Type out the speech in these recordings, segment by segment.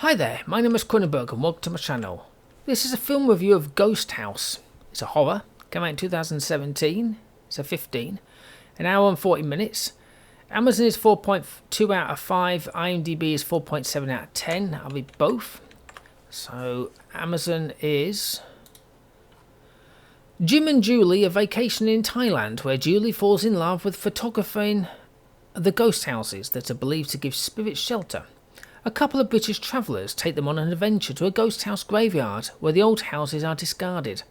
Hi there, my name is Kronenberg and welcome to my channel. This is a film review of Ghost House. It's a horror, came out in 2017, it's a 15, an hour and 40 minutes. Amazon is 4.2 out of 5, IMDb is 4.7 out of 10, I'll read both. So Amazon is... Jim and Julie are vacationing in Thailand, where Julie falls in love with photographing the ghost houses that are believed to give spirits shelter. A couple of British travellers take them on an adventure to a ghost house graveyard where the old houses are discarded.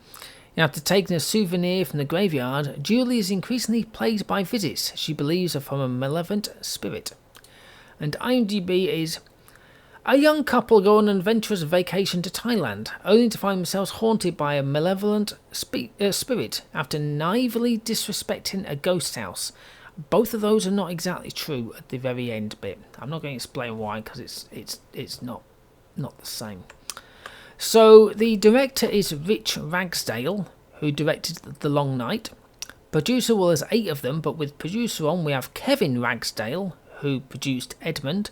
After taking a souvenir from the graveyard, Julie is increasingly plagued by visits she believes are from a malevolent spirit. And IMDb is... A young couple go on an adventurous vacation to Thailand, only to find themselves haunted by a malevolent spirit after naively disrespecting a ghost house. Both of those are not exactly true at the very end bit. I'm not going to explain why, because it's not the same. So the director is Rich Ragsdale, who directed The Long Night. Producer was 8 of them, but with producer on we have Kevin Ragsdale, who produced Edmund,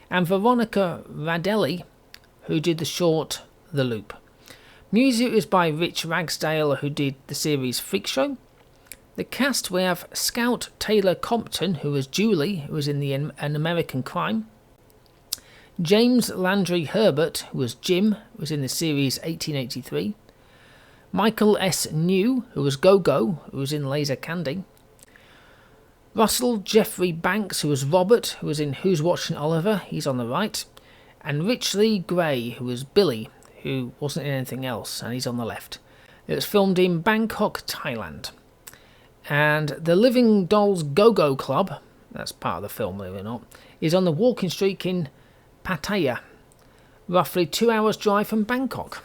and Veronica Radelli, who did the short The Loop. Music is by Rich Ragsdale, who did the series Freak Show. The cast, we have Scout Taylor-Compton, who was Julie, who was in An American Crime. James Landry Herbert, who was Jim, who was in the series 1883. Michael S. New, who was Go-Go, who was in Laser Candy. Russell Jeffrey Banks, who was Robert, who was in Who's Watching Oliver, he's on the right. And Rich Lee Gray, who was Billy, who wasn't in anything else, and he's on the left. It was filmed in Bangkok, Thailand. And the Living Dolls Go-Go Club, that's part of the film, believe it or not, is on the walking streak in Pattaya, roughly 2 hours drive from Bangkok.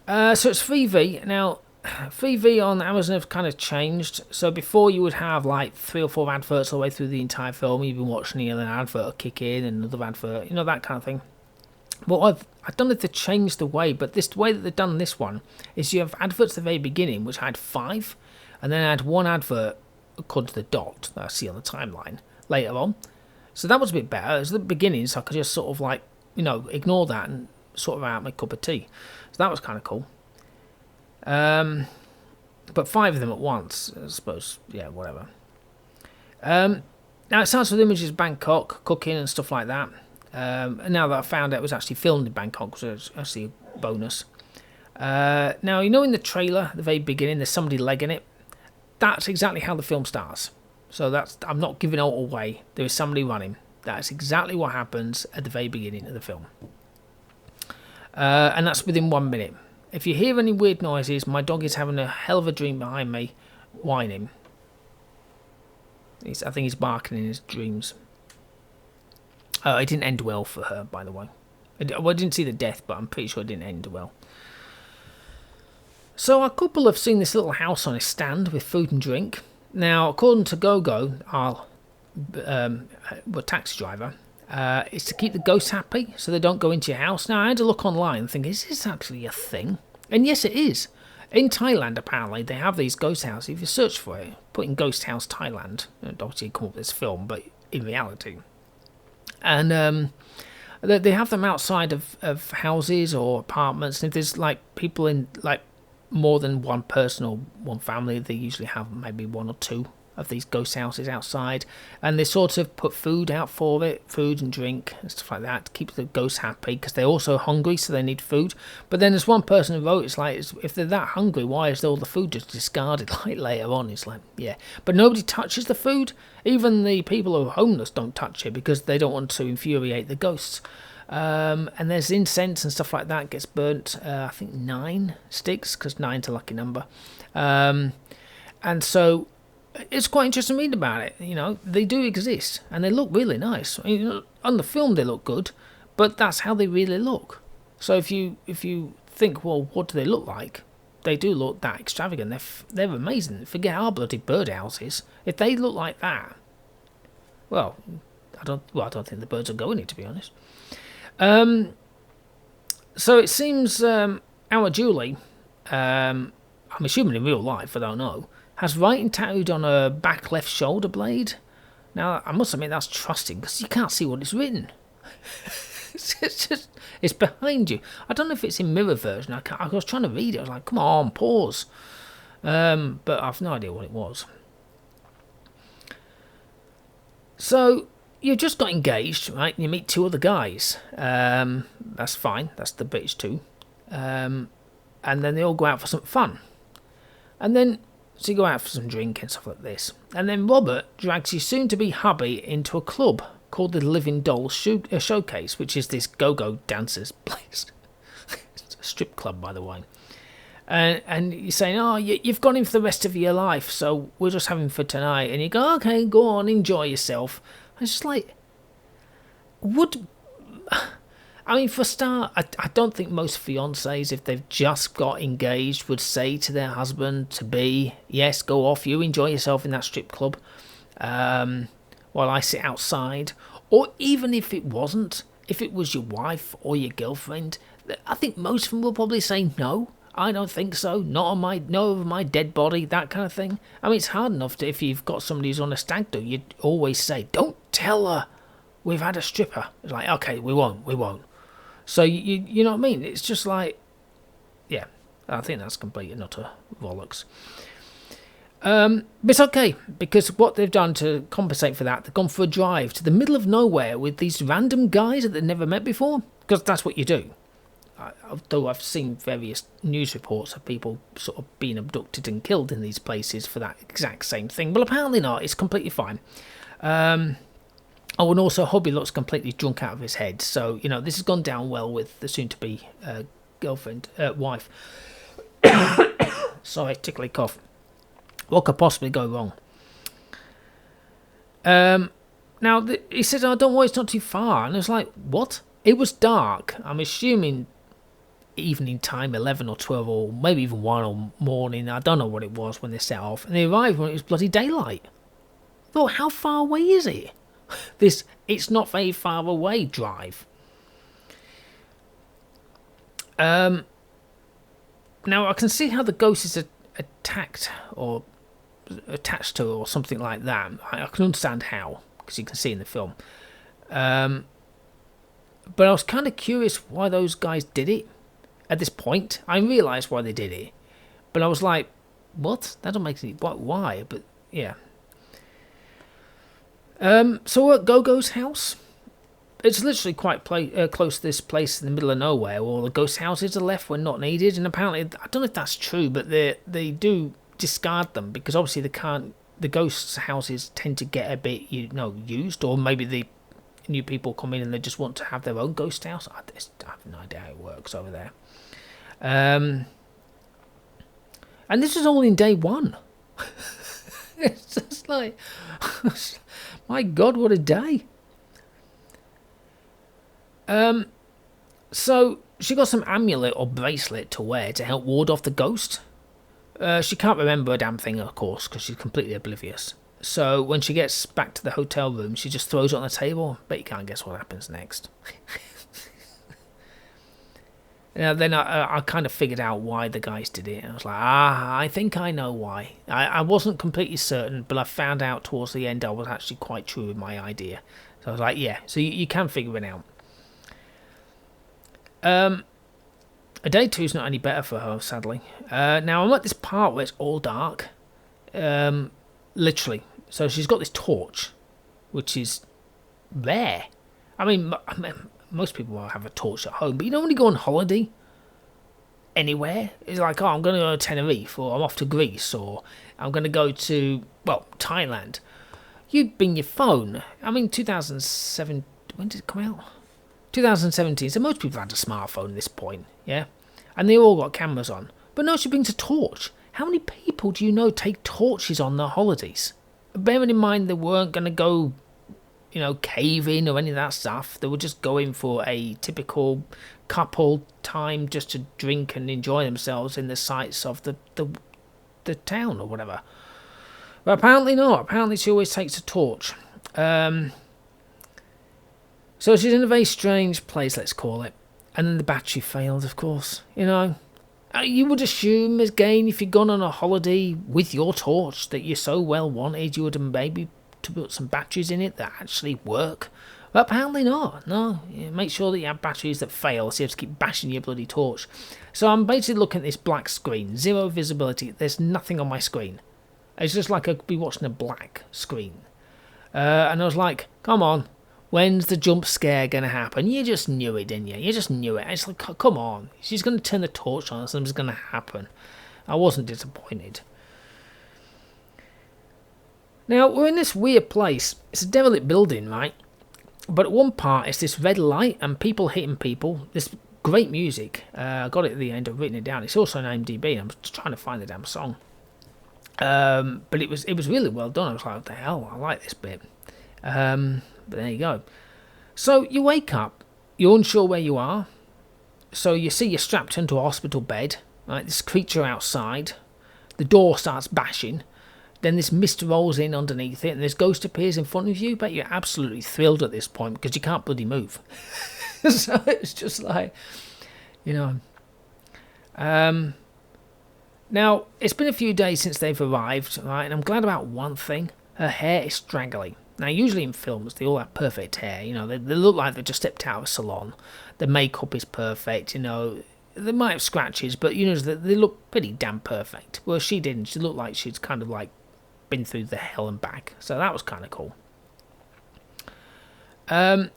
So it's 3V. Now, 3V on Amazon have kind of changed. So before you would have like 3 or 4 adverts all the way through the entire film. You've been watching it, and an advert will kick in, and another advert, that kind of thing. Well, I don't know if they've changed the way, but the way that they've done this one is you have adverts at the very beginning, which had 5, and then I had 1 advert according to the dot that I see on the timeline later on. So that was a bit better. It was the beginning, so I could just sort of like, ignore that and sort of out my cup of tea. So that was kind of cool. But 5 of them at once, I suppose. Yeah, whatever. Now it starts with images of Bangkok, cooking and stuff like that. And now that I found out it was actually filmed in Bangkok, so it's actually a bonus. Now, in the trailer, at the very beginning, there's somebody legging it. That's exactly how the film starts. So I'm not giving it all away. There is somebody running. That's exactly what happens at the very beginning of the film. And that's within 1 minute. If you hear any weird noises, my dog is having a hell of a dream behind me, whining. I think he's barking in his dreams. It didn't end well for her, by the way. I didn't see the death, but I'm pretty sure it didn't end well. So a couple have seen this little house on a stand with food and drink. Now, according to Go-Go, our taxi driver, is to keep the ghosts happy so they don't go into your house. Now, I had to look online and think, is this actually a thing? And yes, it is. In Thailand, apparently, they have these ghost houses. If you search for it, put in Ghost House Thailand, obviously you come up with this film, but in reality. And they have them outside of houses or apartments. And if there's like people in like more than one person or one family, they usually have maybe 1 or 2 of these ghost houses outside, and they sort of put food out for it, food and drink and stuff like that, to keep the ghosts happy, because they're also hungry, so they need food. But then there's one person who wrote, it's like, if they're that hungry, why is all the food just discarded like later on? It's like, yeah, but nobody touches the food. Even the people who are homeless don't touch it because they don't want to infuriate the ghosts. And there's incense and stuff like that gets burnt. I think 9 sticks, because 9's a lucky number. And so it's quite interesting to read about it. They do exist, and they look really nice. On the film they look good, but that's how they really look. So if you think, well, what do they look like? They do look that extravagant. They're amazing. Forget our bloody birdhouses. If they look like that, well, I don't think the birds will go in it, to be honest. So it seems our Julie, I'm assuming in real life, I don't know, has writing tattooed on her back left shoulder blade. Now, I must admit that's trusting, because you can't see what it's written. it's behind you. I don't know if it's in mirror version. I was trying to read it. I was like, come on, pause. But I've no idea what it was. So you just got engaged, right? You meet two other guys. That's fine. That's the British two. And then they all go out for some fun. And then, so you go out for some drink and stuff like this. And then Robert drags his soon-to-be hubby into a club called the Living Dolls Showcase, which is this go-go dancers place. It's a strip club, by the way. And you're saying, oh, you've got him for the rest of your life, so we're just having for tonight. And you go, okay, go on, enjoy yourself. It's just like, I mean, for a start, I don't think most fiancés, if they've just got engaged, would say to their husband-to-be, yes, go off, you enjoy yourself in that strip club, while I sit outside. Or even if it wasn't, if it was your wife or your girlfriend, I think most of them will probably say no. I don't think so. Not over my dead body, that kind of thing. I mean, it's hard enough if you've got somebody who's on a stag do, you'd always say, don't tell her we've had a stripper. It's like, okay, we won't. So, you know what I mean? It's just like, yeah, I think that's complete and utter bollocks. But it's okay, because what they've done to compensate for that, they've gone for a drive to the middle of nowhere with these random guys that they've never met before, because that's what you do. Though I've seen various news reports of people sort of being abducted and killed in these places for that exact same thing. But apparently not. It's completely fine. And also hubby looks completely drunk out of his head. So, you know, this has gone down well with the soon-to-be wife. Sorry, tickly cough. What could possibly go wrong? Now, he says, oh, don't worry, it's not too far. And I was like, what? It was dark. I'm assuming evening time, 11 or 12 or maybe even 1 or morning. I don't know what it was when they set off. And they arrived when it was bloody daylight. I thought, how far away is it? It's not very far away drive. Now, I can see how the ghost is attached to her or something like that. I can understand how, because you can see in the film. But I was kind of curious why those guys did it at this point. I realised why they did it. But I was like, what? That don't make sense. Why? But, yeah. So we're at Go-Go's house. It's literally quite close to this place in the middle of nowhere where all the ghost houses are left when not needed. And apparently, I don't know if that's true, but they do discard them because obviously the ghost houses tend to get a bit, used, or maybe the new people come in and they just want to have their own ghost house. I have no idea how it works over there. And this is all in day one. It's just like, my God, what a day. So she got some amulet or bracelet to wear to help ward off the ghost. She can't remember a damn thing, of course, because she's completely oblivious. So when she gets back to the hotel room, she just throws it on the table. Bet you can't guess what happens next. Now, then I kind of figured out why the guys did it. I was like, I think I know why. I wasn't completely certain, but I found out towards the end I was actually quite true with my idea. So I was like, yeah, so you can figure it out. Day 2 is not any better for her, sadly. Now, I'm at this part where it's all dark. Literally. So she's got this torch, which is rare. I mean, most people will have a torch at home, but you don't really go on holiday anywhere. It's like, oh, I'm going to go to Tenerife, or I'm off to Greece, or I'm going to go to, Thailand. You bring your phone. I mean, 2007, when did it come out? 2017, so most people had a smartphone at this point, yeah? And they all got cameras on. But no, she brings a torch. How many people do you know take torches on their holidays? Bearing in mind they weren't going to go, caving or any of that stuff. They were just going for a typical couple time just to drink and enjoy themselves in the sights of the town or whatever. But apparently not. Apparently she always takes a torch. So she's in a very strange place, let's call it. And then the battery failed, of course. You would assume, again, if you'd gone on a holiday with your torch that you so well wanted, you would have maybe to put some batteries in it that actually work. But apparently not. No, make sure that you have batteries that fail, so you have to keep bashing your bloody torch. So I'm basically looking at this black screen, zero visibility. There's nothing on my screen. It's just like I could be watching a black screen. And I was like, come on, when's the jump scare going to happen? You just knew it, didn't you? You just knew it. It's like, come on, she's going to turn the torch on, something's going to happen. I wasn't disappointed. Now, we're in this weird place. It's a derelict building, right? But at one part, it's this red light and people hitting people. This great music. I got it at the end. I've written it down. It's also on IMDb. I'm just trying to find the damn song. But it was really well done. I was like, what the hell? I like this bit. But there you go. So you wake up. You're unsure where you are. So you see you're strapped into a hospital bed. Right? This creature outside. The door starts bashing. Then this mist rolls in underneath it, and this ghost appears in front of you, but you're absolutely thrilled at this point because you can't bloody move. So it's just like, you know. Now, it's been a few days since they've arrived, right, and I'm glad about one thing. Her hair is straggly. Now, usually in films, they all have perfect hair, you know, they look like they just stepped out of a salon. The makeup is perfect, you know. They might have scratches, but, you know, they look pretty damn perfect. Well, she didn't. She looked like she's kind of like been through the hell and back, so that was kind of cool. At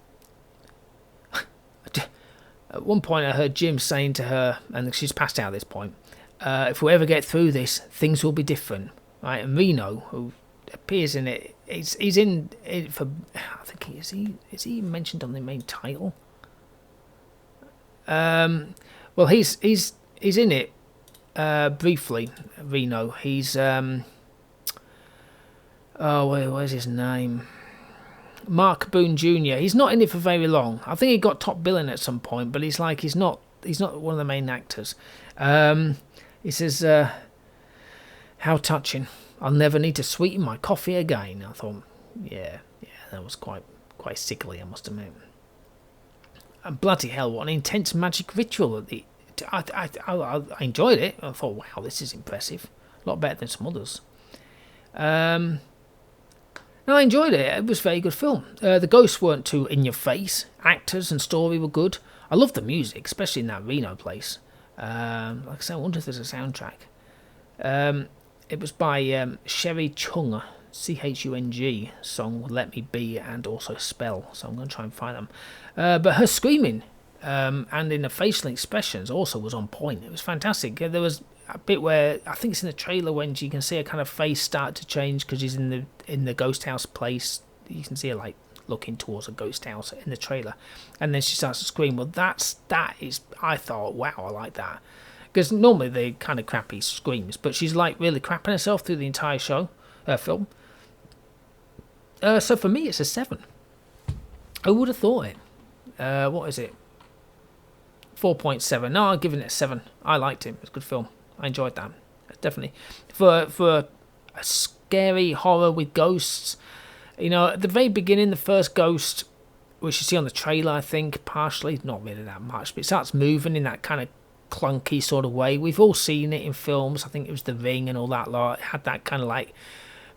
one point I heard Jim saying to her, and she's passed out at this point, if we ever get through this, things will be different, right? And Reno, who appears in it, he's in it for, I think, is he mentioned on the main title? Well, he's in it briefly. Reno, he's where's his name? Mark Boone Jr. He's not in it for very long. I think he got top billing at some point, but he's not one of the main actors. He says, how touching. I'll never need to sweeten my coffee again. I thought, yeah, that was quite sickly, I must admit. And bloody hell, what an intense magic ritual. I enjoyed it. I thought, wow, this is impressive. A lot better than some others. No, I enjoyed it. It was a very good film. The ghosts weren't too in your face. Actors and story were good. I loved the music, especially in that Reno place. Like I said, I wonder if there's a soundtrack. It was by Sherry Chung, Chung, song Let Me Be and also Spell. So I'm going to try and find them. But her screaming and in the facial expressions also was on point. It was fantastic. There was a bit where I think it's in the trailer when you can see her kind of face start to change because she's in the ghost house place. You can see her like looking towards a ghost house in the trailer, and then she starts to scream. Well, that is, I thought, wow, I like that, because normally they're kind of crappy screams, but she's like really crapping herself through the entire film. So for me, it's a 7. I would have thought it. What is it? 4.7. No, I'm giving it a 7. I liked it. It's a good film. I enjoyed that. Definitely. For a scary horror with ghosts, you know, at the very beginning, the first ghost, which you see on the trailer, I think, partially, not really that much, but it starts moving in that kind of clunky sort of way. We've all seen it in films. I think it was The Ring and all that lot. It had that kind of like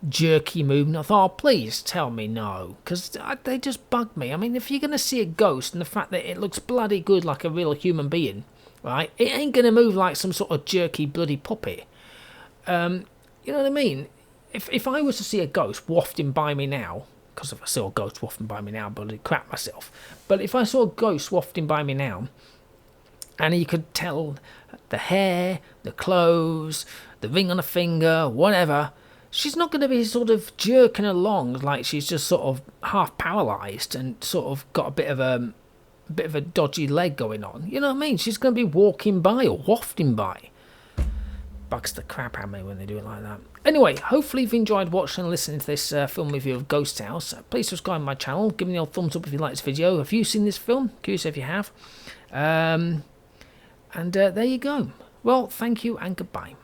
jerky movement. I thought, oh, please tell me no, because they just bug me. I mean, if you're going to see a ghost and the fact that it looks bloody good like a real human being, right, it ain't going to move like some sort of jerky bloody puppet. You know what I mean? If I was to see a ghost wafting by me now, because if I saw a ghost wafting by me now, I'd bloody crap myself. But if I saw a ghost wafting by me now, and you could tell the hair, the clothes, the ring on the finger, whatever, she's not going to be sort of jerking along like she's just sort of half paralysed and sort of got a bit of a dodgy leg going on. You know what I mean? She's going to be walking by or wafting by. Bugs the crap out of me when they do it like that. Anyway, hopefully you've enjoyed watching and listening to this film review of Ghost House. Please subscribe to my channel. Give me a thumbs up if you like this video. Have you seen this film? Curious if you have. And there you go. Well, thank you and goodbye.